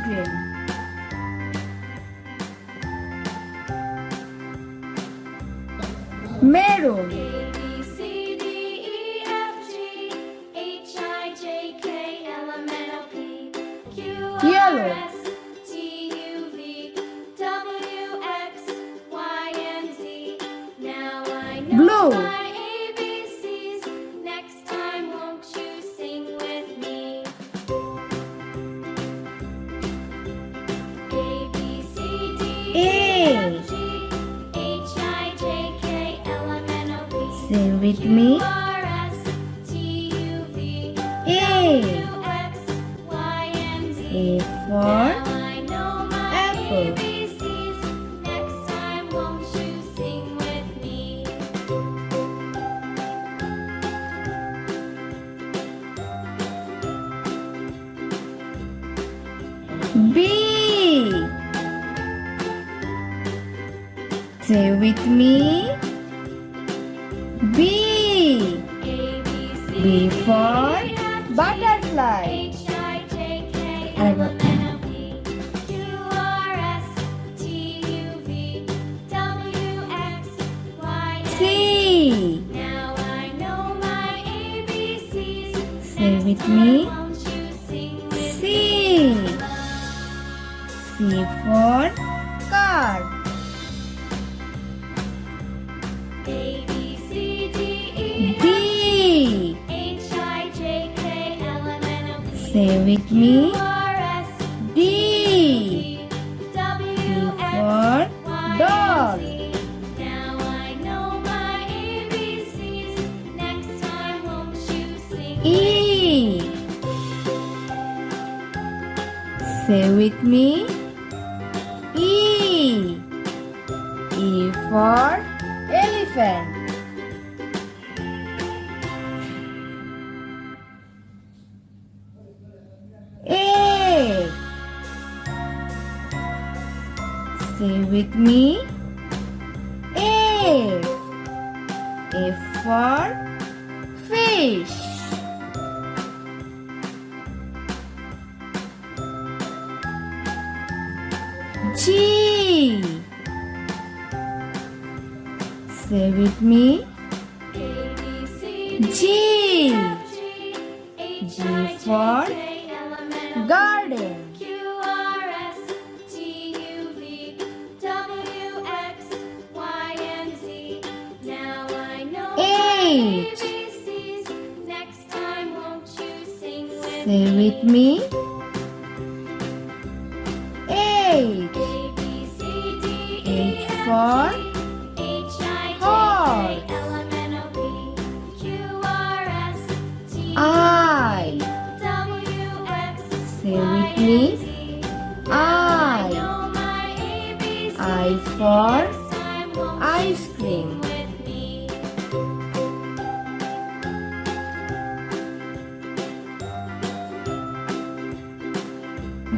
cream. Maroon. Yellow. Blue. A. Say with me. A. A for apple. B. Say with me. B. B for butterfly. C. Say with me. C. C for car. D. Say with me. D. D for dog. E. Say with me. E. E for elephant. A. Say with me. A. F for fish. G. Say with me. G. G for garden. H. Say with me. H. H for horse. I. Say with me. I. I for ice cream.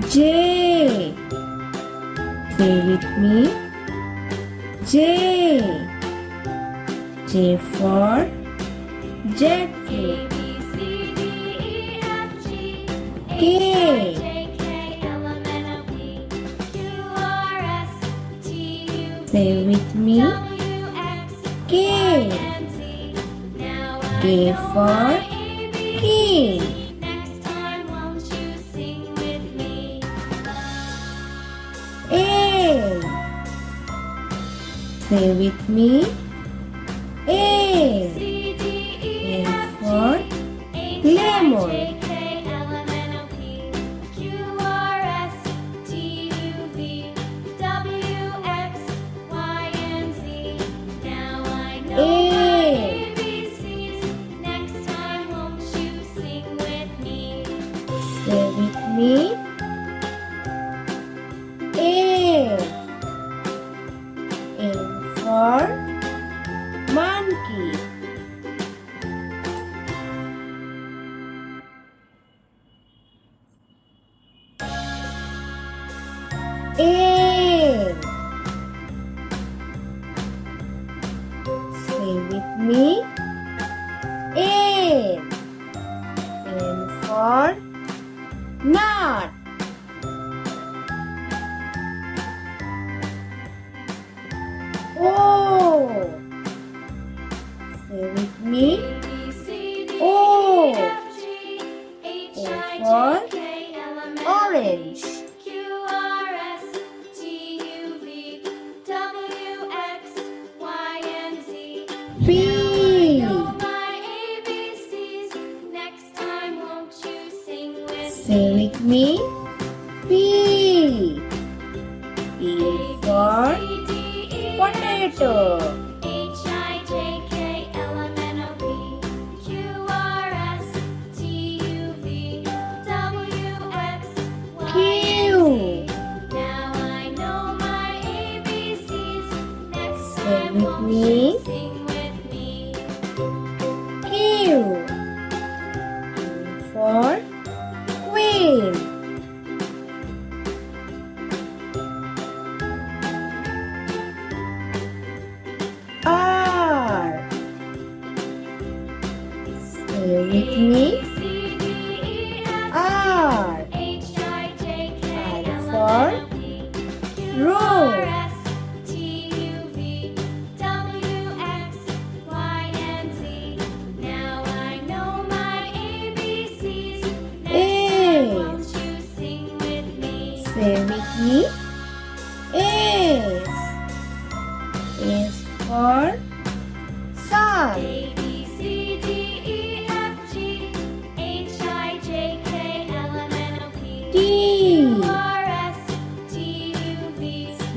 J. Say with me. J. J for jackfruit. K. Say with me. K. K for key. A. Say with me. A. A for lemon. A. Say with me. A. A for monkey. A. Say with me. A. N for nut. Say with me. O. O for orange. P. Say with me. P. P for potato. Q. Say with me. Q. Q for queen. R. Say with me. R. R for rose. Say with me. S. S for sun. T.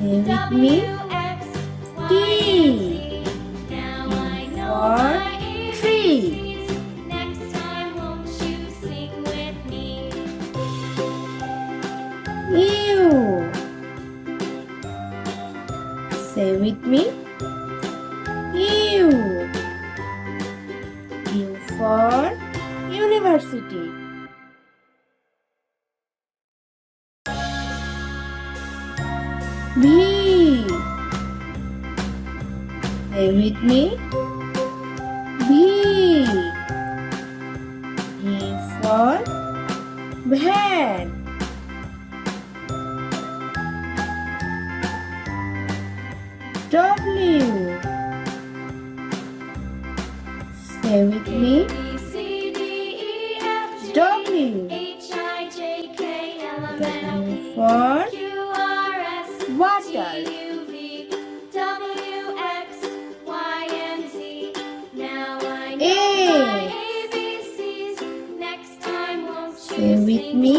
Say with me. T. T for tree. U. Say with me. U. U for university. V. Say with me. V. V for van. W. Say with me. W. W for water. A. Say with me.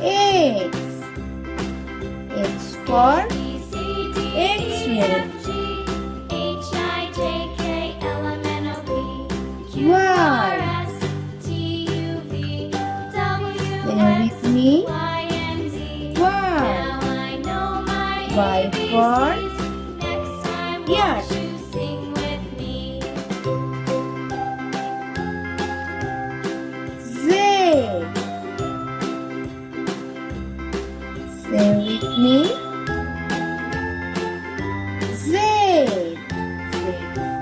X. X for X-ray. Y. Say with me. Y. Y for yacht. Z. Say with me. Z. Z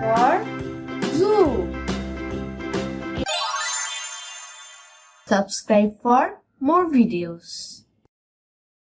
for zoo. Subscribe for more videos.